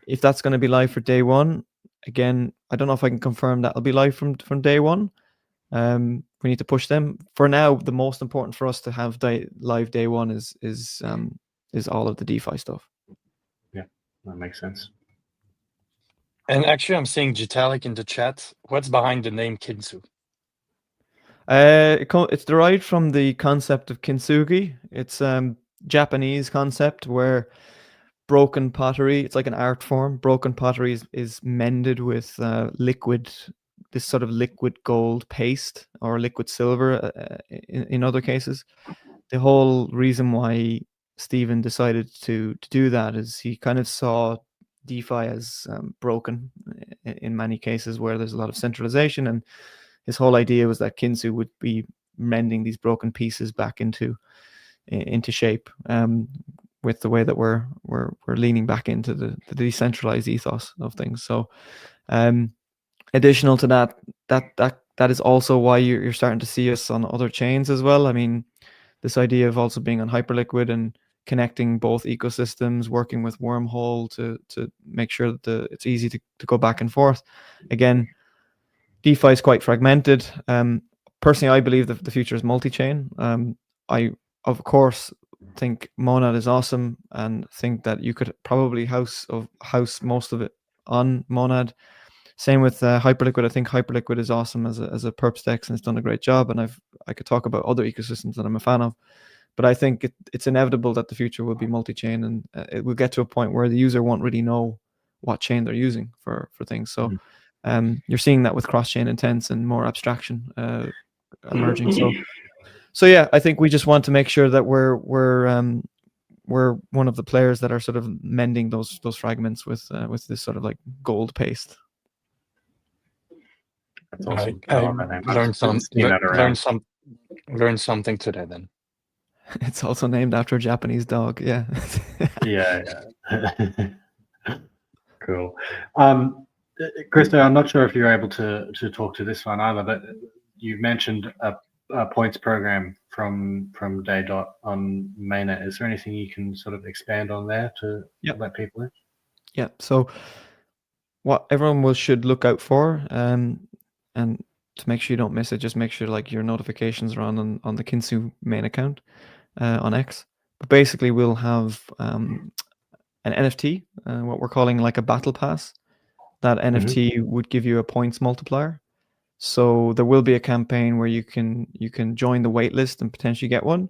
If that's going to be live for day one, again, I don't know if I can confirm that'll be live from day one. We need to push them. For now, the most important for us to have live day one is all of the DeFi stuff. Yeah, that makes sense. And actually, I'm seeing Jitalik in the chat. What's behind the name Kintsu? It's derived from the concept of kintsugi. It's Japanese concept where broken pottery, it's like an art form. Broken pottery is mended with this sort of liquid gold paste or liquid silver in other cases. The whole reason why Stephen decided to do that is he kind of saw DeFi as broken in many cases where there's a lot of centralization, and his whole idea was that Kintsu would be mending these broken pieces back into shape with the way that we're leaning back into the decentralized ethos of things. So additional to that is also why you're starting to see us on other chains as well. I mean, this idea of also being on Hyperliquid and connecting both ecosystems, working with Wormhole to make sure that it's easy to go back and forth. Again, DeFi is quite fragmented. Personally, I believe that the future is multi-chain. I, of course, think Monad is awesome and think that you could probably house most of it on Monad. Same with Hyperliquid. I think Hyperliquid is awesome as a perps DEX and it's done a great job. And I could talk about other ecosystems that I'm a fan of. But I think it's inevitable that the future will be multi-chain, and it will get to a point where the user won't really know what chain they're using for things. So you're seeing that with cross-chain intents and more abstraction emerging. So yeah, I think we just want to make sure that we're one of the players that are sort of mending those fragments with this sort of like gold paste. That's awesome. I learned something today then. It's also named after a Japanese dog. Yeah. Yeah. Cool. Christo, I'm not sure if you're able to talk to this one either, but you mentioned a points program from day dot on mainnet. Is there anything you can sort of expand on there to let people in? Yeah. So what everyone should look out for, and to make sure you don't miss it, just make sure like your notifications are on the Kintsu main account on X. But basically, we'll have an NFT, what we're calling like a battle pass. That NFT would give you a points multiplier. So there will be a campaign where you can join the waitlist and potentially get one.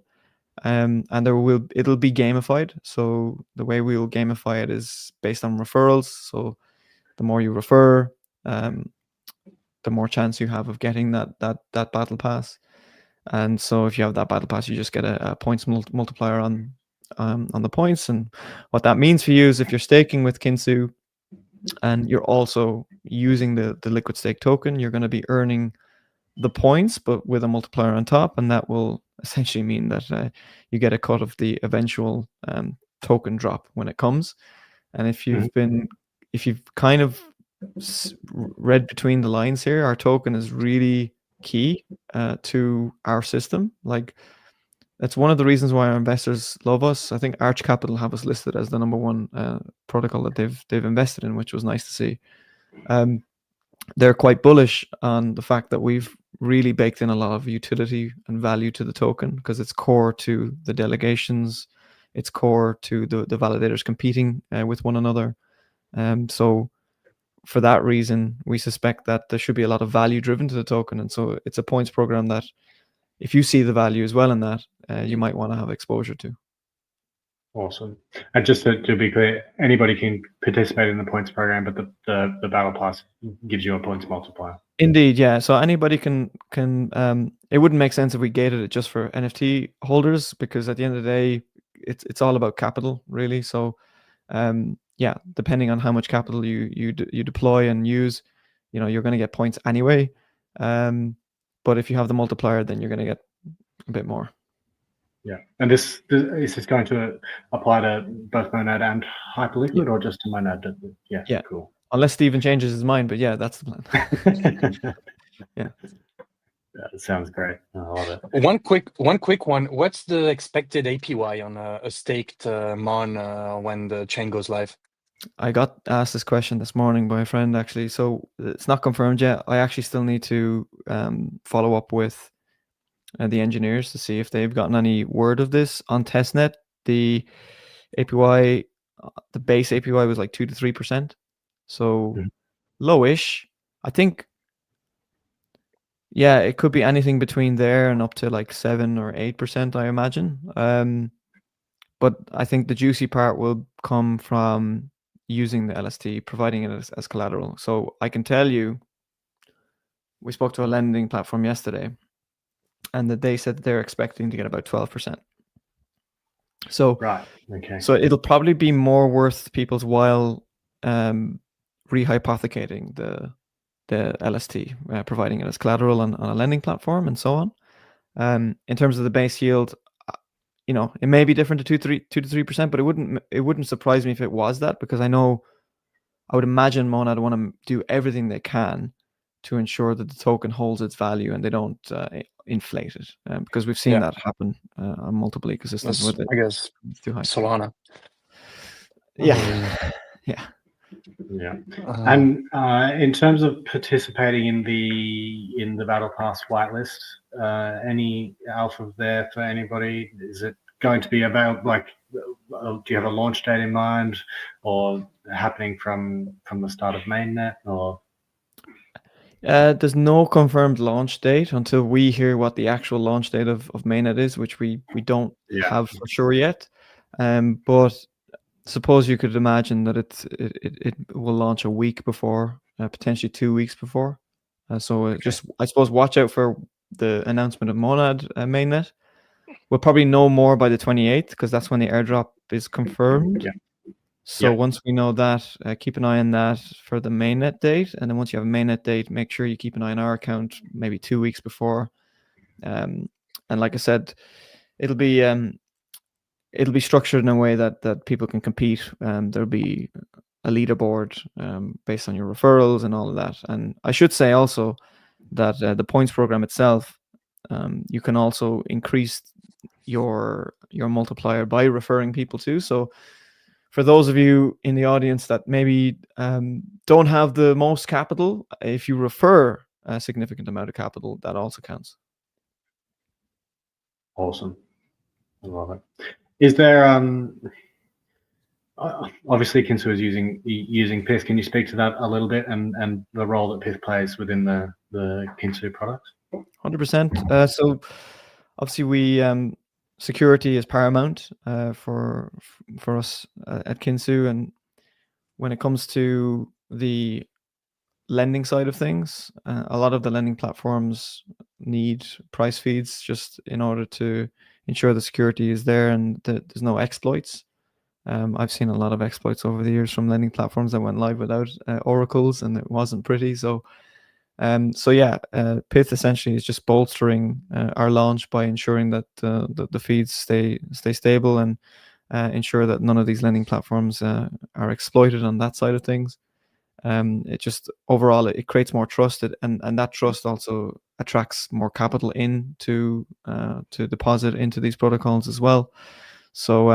And it'll be gamified. So the way we will gamify it is based on referrals. So the more you refer, the more chance you have of getting that battle pass. And so if you have that battle pass, you just get a points multiplier on the points. And what that means for you is if you're staking with Kintsu and you're also using the liquid stake token, you're going to be earning the points, but with a multiplier on top, and that will essentially mean that you get a cut of the eventual token drop when it comes. And if you've kind of read between the lines here, our token is really key to our system. Like, that's one of the reasons why our investors love us. I think Arch Capital have us listed as the #1 protocol that they've invested in, which was nice to see. They're quite bullish on the fact that we've really baked in a lot of utility and value to the token because it's core to the delegations, it's core to the validators competing with one another. So for that reason, we suspect that there should be a lot of value driven to the token. And so it's a points program that if you see the value as well in that, you might want to have exposure to. Awesome. And just to be clear, anybody can participate in the points program, but the battle pass gives you a points multiplier. Indeed, yeah. So anybody can. It wouldn't make sense if we gated it just for NFT holders, because at the end of the day, it's all about capital, really. So, yeah, depending on how much capital you deploy and use, you're going to get points anyway. But if you have the multiplier, then you're going to get a bit more. Yeah, and this is going to apply to both Monad and Hyperliquid, or just to Monad? Yeah, cool. Unless Steven changes his mind, but yeah, that's the plan. Yeah. That sounds great. I love it. One quick one. What's the expected APY on a staked Mon when the chain goes live? I got asked this question this morning by a friend, actually. So it's not confirmed yet. I actually still need to follow up with the engineers to see if they've gotten any word of this. On testnet, the APY, the base APY was like 2 to 3%. So lowish. I think, yeah, it could be anything between there and up to like 7 or 8%, I imagine. But I think the juicy part will come from using the LST, providing it as collateral. So I can tell you, we spoke to a lending platform yesterday, and that they said that they're expecting to get about 12%. So right, okay. So it'll probably be more worth people's while rehypothecating the LST, providing it as collateral on a lending platform and so on. In terms of the base yield, it may be different to 2 to 3%, but it wouldn't surprise me if it was that, because I would imagine Monad want to do everything they can to ensure that the token holds its value and they don't inflate it, because we've seen that happen on multiple ecosystems with it. I guess it's too high. Solana. Yeah. Yeah. And in terms of participating in the Battle Pass whitelist, any alpha there for anybody? Is it going to be about, like, do you have a launch date in mind, or happening from the start of mainnet, or? There's no confirmed launch date until we hear what the actual launch date of mainnet is, which we don't have for sure yet. But suppose you could imagine that it will launch a week before, potentially 2 weeks before. So just, I suppose, watch out for the announcement of Monad mainnet. We'll probably know more by the 28th, because that's when the airdrop is confirmed. So once we know that, keep an eye on that for the mainnet date. And then once you have a mainnet date, make sure you keep an eye on our account maybe 2 weeks before. And like I said, it'll be structured in a way that people can compete. There'll be a leaderboard based on your referrals and all of that. And I should say also that the points program itself, you can also increase your multiplier by referring people too. So for those of you in the audience that maybe don't have the most capital, if you refer a significant amount of capital, that also counts. Awesome. I love it. Is there obviously Kintsu is using Pith. Can you speak to that a little bit and the role that Pith plays within the Kintsu product? 100%. So obviously we security is paramount for us at Kintsu, and when it comes to the lending side of things, a lot of the lending platforms need price feeds just in order to ensure the security is there and that there's no exploits. I've seen a lot of exploits over the years from lending platforms that went live without oracles, and it wasn't pretty. So Pith essentially is just bolstering our launch by ensuring that the feeds stay stable and ensure that none of these lending platforms are exploited on that side of things. It just overall it creates more trust, and that trust also attracts more capital in to deposit into these protocols as well. So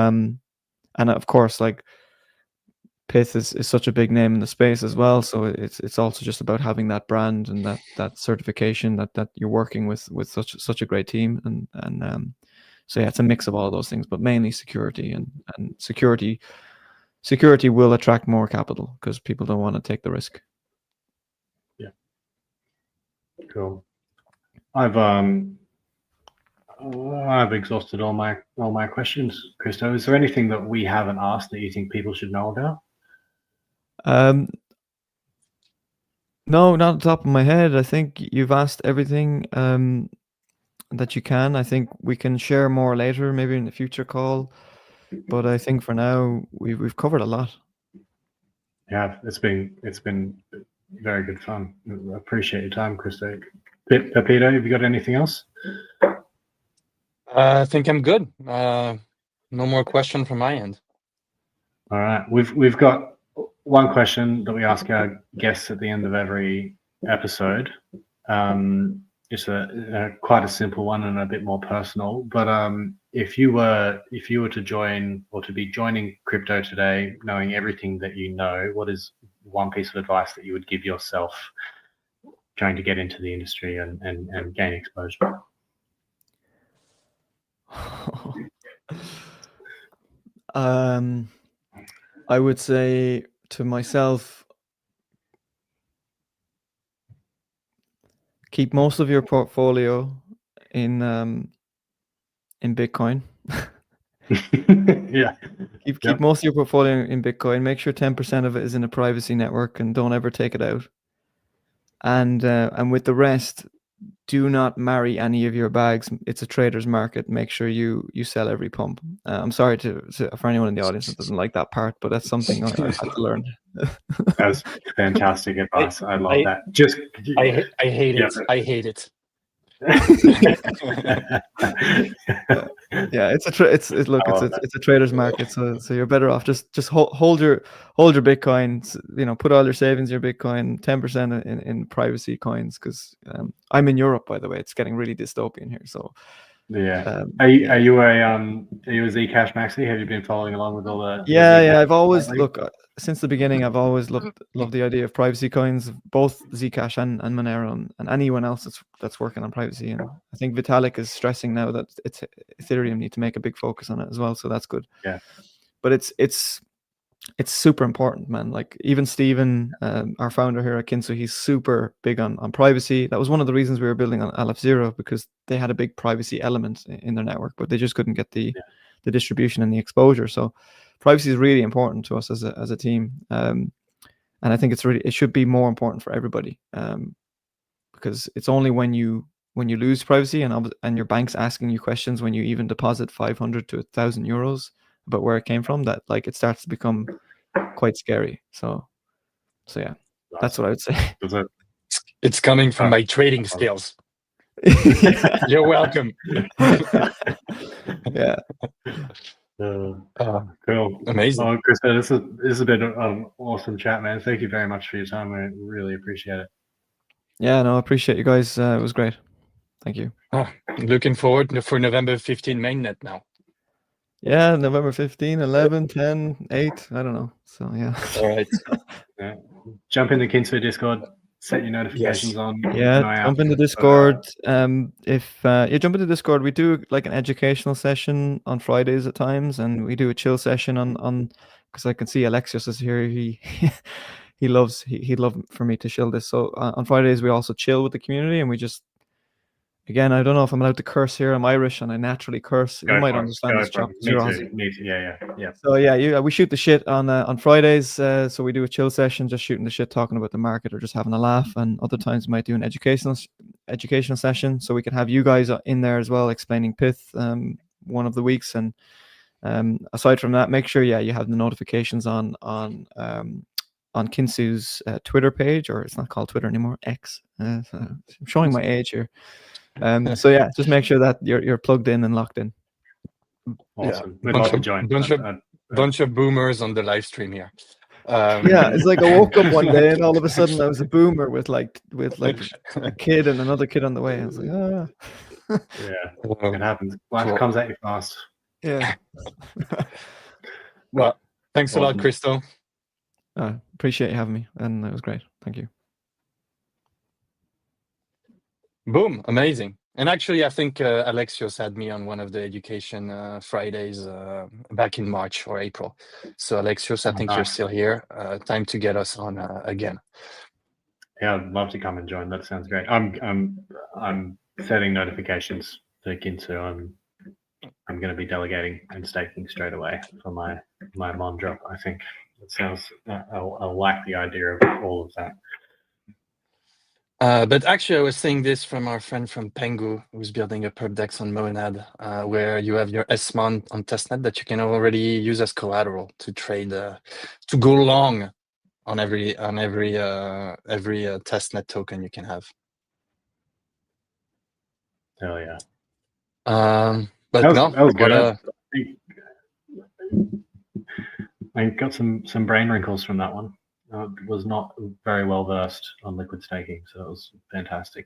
and of course, like, Pith is such a big name in the space as well, so it's also just about having that brand and that certification that you're working with such a great team, and so yeah, it's a mix of all of those things, but mainly security and security will attract more capital because people don't want to take the risk. Yeah. Cool. I've exhausted all my questions, Christo. Is there anything that we haven't asked that you think people should know about? No, not on the top of my head. I think you've asked everything that you can. I think we can share more later, maybe in a future call. But I think for now we've covered a lot. Yeah, it's been very good fun. I appreciate your time, Christo. Pepito, have you got anything else? I think I'm good. No more question from my end. All right, we've got one question that we ask our guests at the end of every episode. It's quite a simple one and a bit more personal. But if you were to join or to be joining crypto today, knowing everything that you know, what is one piece of advice that you would give yourself trying to get into the industry and gain exposure? I would say to myself, keep most of your portfolio in Bitcoin. Yeah. Keep most of your portfolio in Bitcoin. Make sure 10% of it is in a privacy network, and don't ever take it out. And with the rest, do not marry any of your bags. It's a trader's market. Make sure you sell every pump. I'm sorry for anyone in the audience that doesn't like that part, but that's something I had to learn. That's fantastic advice. I love that. Just I hate it. I hate it. Yeah, it's a trader's market, so you're better off just hold your Bitcoin, put all your savings in your Bitcoin, 10% in privacy coins, because I'm in Europe, by the way. It's getting really dystopian here, so yeah. Are you a Zcash maxi? Have you been following along with all the yeah, I've always since the beginning, I've always loved the idea of privacy coins, both Zcash and Monero, and anyone else that's working on privacy. And I think Vitalik is stressing now that it's Ethereum need to make a big focus on it as well, so that's good. Yeah, but it's super important, man. Like, even Steven, our founder here at Kintsu, he's super big on privacy. That was one of the reasons we were building on LF0, because they had a big privacy element in their network, but they just couldn't get the distribution and the exposure. So privacy is really important to us as a team, and I think it should be more important for everybody, because it's only when you lose privacy and your bank's asking you questions when you even deposit 500 to 1,000 euros about where it came from, that it starts to become quite scary. So yeah, that's what I would say. It's coming from my trading skills. You're welcome. Yeah. Cool. Amazing. Oh, Chris, this has been an awesome chat, man. Thank you very much for your time. I really appreciate it. Yeah, no, I appreciate you guys. It was great. Thank you. Looking forward for November 15 mainnet now. Yeah, November 15, 11, 10, 8, I don't know. So yeah. All right. Yeah. Jump in the Kintsu Discord. Set your notifications on. Yeah, jump in the Discord. If you jump into Discord, we do like an educational session on Fridays at times, and we do a chill session on because I can see Alexios is here. He'd love for me to chill this. So on Fridays we also chill with the community, and we just, again, I don't know if I'm allowed to curse here. I'm Irish and I naturally curse. You might understand this, Chop. Me too. Yeah. So yeah, we shoot the shit on Fridays. So we do a chill session, just shooting the shit, talking about the market or just having a laugh. And other times we might do an educational session, so we can have you guys in there as well, explaining Pith one of the weeks. And aside from that, make sure you have the notifications on Kintsu's Twitter page, or it's not called Twitter anymore, X. So I'm showing my age here. So yeah, just make sure that you're plugged in and locked in. Awesome. We'd love to join. Bunch of boomers on the live stream here. Yeah, it's like I woke up one day and all of a sudden I was a boomer with like a kid and another kid on the way. I was like, yeah, it happens. Life comes at you fast. Yeah. Well, thanks a lot, Crystal. Appreciate you having me, and it was great. Thank you. Boom, amazing. And actually, I think Alexios had me on one of the education Fridays back in March or April. So Alexios, I think you're still here. Time to get us on again. Yeah, I'd love to come and join. That sounds great. I'm setting notifications to Kintsu. I'm going to be delegating and staking straight away for my mon drop. I think it sounds. I like the idea of all of that. But actually, I was saying this from our friend from Pengu, who's building a perp dex on Monad, where you have your SMON on testnet that you can already use as collateral to trade, to go long on every testnet token you can have. Hell yeah! But that was good. I got some brain wrinkles from that one. I was not very well versed on liquid staking, so it was fantastic.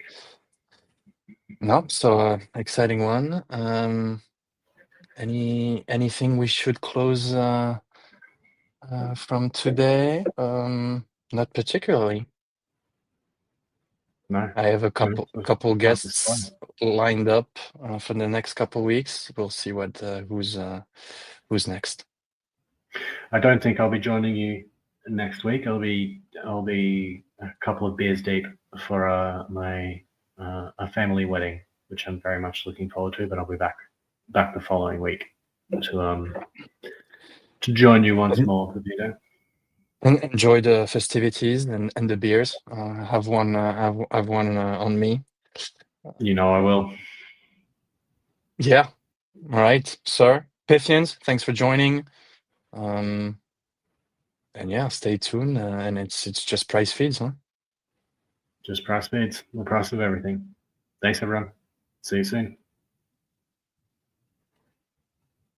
No, so exciting one. Anything we should close from today? Not particularly. No, I have a couple guests lined up for the next couple weeks. We'll see what who's next. I don't think I'll be joining you next week. I'll be a couple of beers deep for a family wedding, which I'm very much looking forward to. But I'll be back the following week to join you once more, Vito. And enjoy the festivities and the beers. Have one on me. You know I will. Yeah. All right, sir. Pythians, thanks for joining. And yeah, stay tuned. And it's just price feeds, huh? Just price feeds. The price of everything. Thanks, everyone. See you soon.